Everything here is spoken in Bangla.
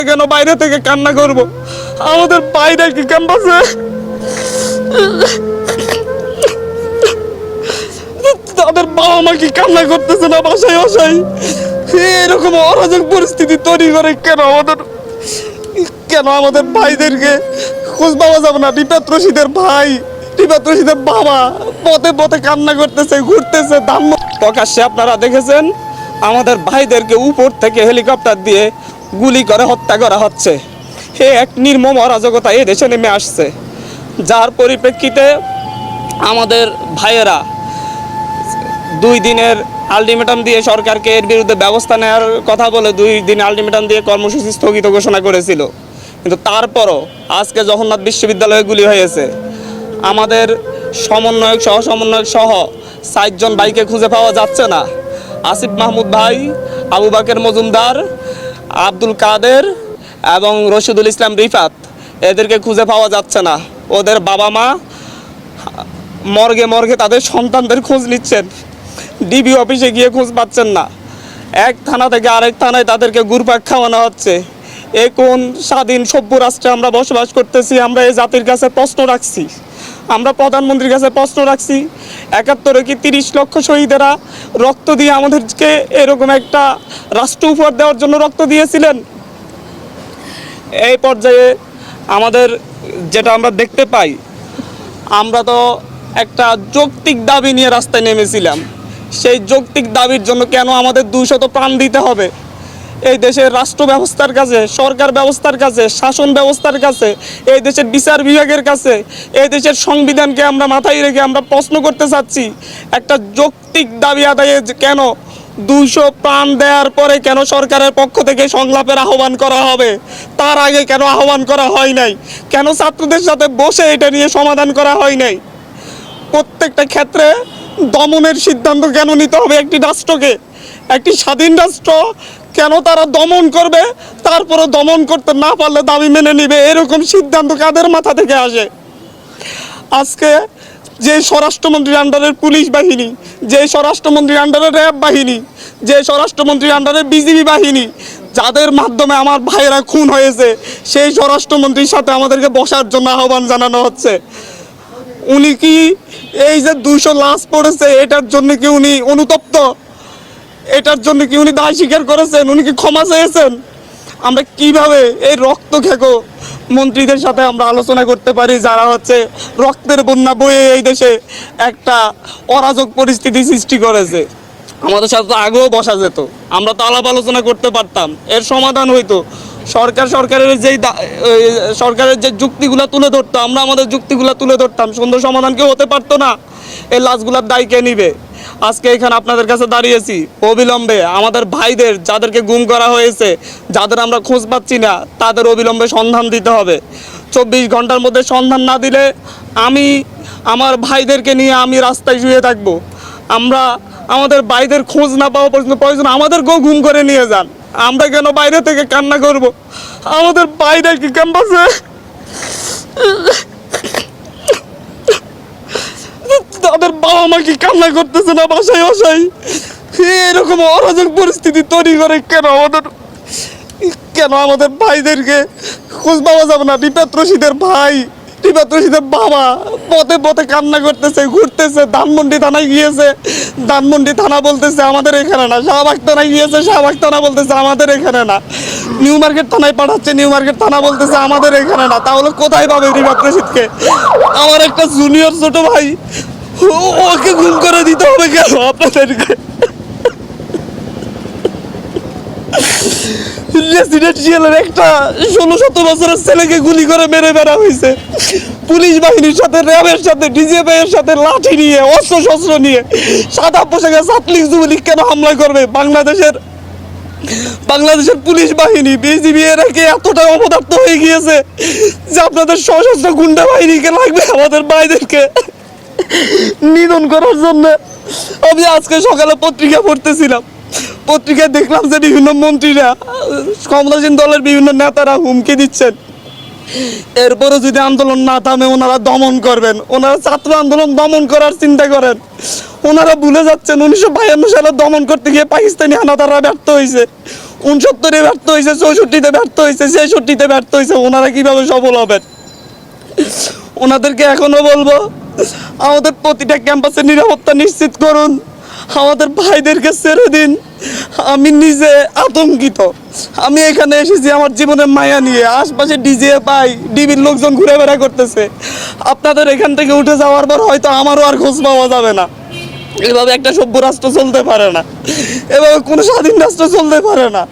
কেন বাইরে থেকে কান্না করব? আমাদের বাইরে কি ক্যাম্পাসে তাদের বাবা মা কি কান্না করতেছে না বাসায় বাসায়? এরকম অরাজক পরিস্থিতি তৈরি করে কেন আমাদের ভাইদেরকে খোঁজ পাওয়া যাবে না? রিফাত রশিদের ভাই, রিফাত রশিদের বাবা পথে পথে কান্না করতেছে, ঘুরতেছে। প্রকাশ্যে আপনারা দেখেছেন আমাদের ভাইদেরকে উপর থেকে হেলিকপ্টার দিয়ে গুলি করে হত্যা করা হচ্ছে। এক নির্মম অরাজকতা এই দেশে নেমে আসছে, যার পরিপ্রেক্ষিতে আমাদের ভাইয়েরা 2 দিনের আলটিমেটাম দিয়ে সরকারকে এর বিরুদ্ধে ব্যবস্থা নেওয়ার কথা বলে 2 দিন আলটিমেটাম দিয়ে কর্মসূচি স্থগিত ঘোষণা করেছিল। কিন্তু তারপরও আজকে জগন্নাথ বিশ্ববিদ্যালয়ে গুলি হয়েছে। আমাদের সমন্বয়ক সহ 7 জন ভাইকে খুঁজে পাওয়া যাচ্ছে না। আসিফ মাহমুদ ভাই, আবু বাকের মজুমদার, আব্দুল কাদের এবং রশিদুল ইসলাম রিফাত, এদেরকে খুঁজে পাওয়া যাচ্ছে না। ওদের বাবা মা মর্গে তাদের সন্তানদের খোঁজ নিচ্ছেন, ডিবি অফিসে গিয়ে খোঁজ পাচ্ছেন না। এক থানা থেকে আরেক থানায় তাদেরকে ঘুরপাক খাওয়ানো হচ্ছে। এ কোন স্বাধীন সভ্য রাষ্ট্রে আমরা বসবাস করতেছি? আমরা এই জাতির কাছে প্রশ্ন রাখছি, আমরা প্রধানমন্ত্রীর কাছে প্রশ্ন রাখছি। 71-এ কি 30 লক্ষ শহীদেরা রক্ত দিয়ে আমাদেরকে এরকম একটা রাষ্ট্র উপহার দেওয়ার জন্য রক্ত দিয়েছিলেন? এই পর্যায়ে আমাদের যেটা আমরা দেখতে পাই, আমরা তো একটা যৌক্তিক দাবি নিয়ে রাস্তায় নেমেছিলাম। সেই যৌক্তিক দাবির জন্য কেন আমাদের 200 প্রাণ দিতে হবে? এই দেশের রাষ্ট্র ব্যবস্থার কাছে, সরকার ব্যবস্থার কাছে, শাসন ব্যবস্থার কাছে, এই দেশের বিচার বিভাগের কাছে, এই দেশের সংবিধানকে আমরা মাথায় রেখে আমরা প্রশ্ন করতে চাচ্ছি, একটা যৌক্তিক দাবি আদায়ে কেন 200 প্রাণ দেওয়ার পরে কেন সরকারের পক্ষ থেকে সংলাপের আহ্বান করা হবে? তার আগে কেন আহ্বান করা হয় নাই? কেন ছাত্রদের সাথে বসে এটা নিয়ে সমাধান করা হয় নাই? প্রত্যেকটা ক্ষেত্রে দমনের সিদ্ধান্ত কেন নিতে হবে একটি রাষ্ট্রকে? একটি স্বাধীন রাষ্ট্র কেন তারা দমন করবে, তারপরে দমন করতে না পারলে দাবি মেনে নিবে? এরকম সিদ্ধান্ত কাদের মাথা থেকে আসে? আজকে যে স্বরাষ্ট্রমন্ত্রীর আন্ডারের পুলিশ বাহিনী, যে স্বরাষ্ট্রমন্ত্রীর আন্ডারে র্যাব বাহিনী, যে স্বরাষ্ট্রমন্ত্রীর আন্ডারে বিজিবি বাহিনী, যাদের মাধ্যমে আমার ভাইয়েরা খুন হয়েছে, সেই স্বরাষ্ট্রমন্ত্রীর সাথে আমাদেরকে বসার জন্য আহ্বান জানানো হচ্ছে। উনি কি এই যে 200 লাশ পড়েছে এটার জন্য কি উনি অনুতপ্ত? এটার জন্য কি উনি দায় স্বীকার করেছেন? উনি কি ক্ষমা চেয়েছেন? আমরা কিভাবে এই রক্ত খেকো মন্ত্রীদের সাথে আমরা আলোচনা করতে পারি, যারা হচ্ছে রক্তের বন্যা বয়ে এই দেশে একটা অরাজক পরিস্থিতি সৃষ্টি করেছে? আমাদের সাথে তো আগেও বসা যেত, আমরা তো আলাপ আলোচনা করতে পারতাম, এর সমাধান হইতো। সরকারের যে যুক্তিগুলো তুলে ধরতো, আমরা আমাদের যুক্তিগুলো তুলে ধরতাম, সুন্দর সমাধান কেউ হতে পারতো না। এই লাশগুলোর দায় কে নিবে? আজকে এখানে আপনাদের কাছে দাঁড়িয়েছি, অবিলম্বে আমাদের ভাইদের যাদেরকে গুম করা হয়েছে, যাদের আমরা খোঁজ পাচ্ছি না, তাদের অবিলম্বে সন্ধান দিতে হবে। 24 ঘন্টার মধ্যে সন্ধান না দিলে আমার ভাইদেরকে নিয়ে আমি রাস্তায় শুয়ে থাকবো। আমরা আমাদের ভাইদের খোঁজ না পাওয়া পর্যন্ত প্রয়োজন আমাদেরকেও গুম করে নিয়ে যান। আমরা কেন বাইরে থেকে কান্না করব? আমাদের বাইরে কি ক্যাম্পাসে তাদের বাবা মা কি কান্না করতেছে না বাসায় বাসায়? এরকম অরাজক পরিস্থিতি তৈরি করে কেন আমাদের ভাইদেরকে খোঁজ পাওয়া যাবে না? রিফাত রশিদের ভাই, রিফাত রশিদের বাবা পথে পথে কান্না করতেছে, ঘুরতেছে। ধানমন্ডি থানায় গিয়েছে, ধানমন্ডি থানা বলতেছে আমাদের এখানে না। শাহবাগ থানায় গিয়েছে, শাহবাগ থানা বলতেছে আমাদের এখানে না। নিউ মার্কেট থানায় পাঠাচ্ছে, নিউ মার্কেট থানা বলতেছে আমাদের এখানে না। তাহলে কোথায় পাবে রিফাত রশিদকে? আমার একটা জুনিয়র ছোট ভাই, ওকে গুম করে দিতে হবে কেন আপনাদেরকে? রেসিডেন্সিয়ালের একটা 16-17 বছরের ছেলেকে গুলি করে মেরে বেড়া হয়েছে। পুলিশ বাহিনীর সাথে, র্যাবের সাথে, ডিজিএফআই এর সাথে লাঠি নিয়ে, অস্ত্র শস্ত্র নিয়ে সাদা পোশাকে ছাত্রলীগ যুবলীগ কেন হামলা করবে? বাংলাদেশের পুলিশ বাহিনী, বিজিবি এরা কি এতটা অপদার্থ হয়ে গিয়েছে যে আপনাদের সশস্ত্র গুন্ডা বাহিনীকে লাগবে আমাদের ভাইদেরকে নিধন করার জন্য? আমি আজকে সকালে পত্রিকা পড়তেছিলাম, পত্রিকায় দেখলাম যে বিভিন্ন মন্ত্রীরা, ক্ষমতাসীন দলের বিভিন্ন নেতারা হুমকি দিচ্ছেন এরপরে যদি আন্দোলন না থামে ওনারা দমন করবেন। ওনারা ছাত্র আন্দোলন দমন করার চিন্তা করেন। ওনারা ভুলে যাচ্ছেন 1952 সালে দমন করতে গিয়ে পাকিস্তানি হানাদাররা ব্যর্থ হয়েছে। 69-এ ব্যর্থ হয়েছে, 64-তে ব্যর্থ হয়েছে, 66-তে ব্যর্থ হয়েছে, ওনারা কিভাবে সফল হবেন? ওনাদেরকে এখনো বলবো, আমাদের প্রতিটা ক্যাম্পাসে নিরাপত্তা নিশ্চিত করুন, আমাদের ভাইদেরকে ছেড়ে দিন। আমি নিজে আতঙ্কিত। আমি এখানে এসেছি আমার জীবনের মায়া নিয়ে, আশপাশে ডিজে পাই, ডিবির লোকজন ঘুরে বেড়া করতেছে। আপনাদের এখান থেকে উঠে যাওয়ার পর হয়তো আমারও আর খোঁজ পাওয়া যাবে না। এভাবে একটা সভ্য রাষ্ট্র চলতে পারে না, এভাবে কোনো স্বাধীন রাষ্ট্র চলতে পারে না।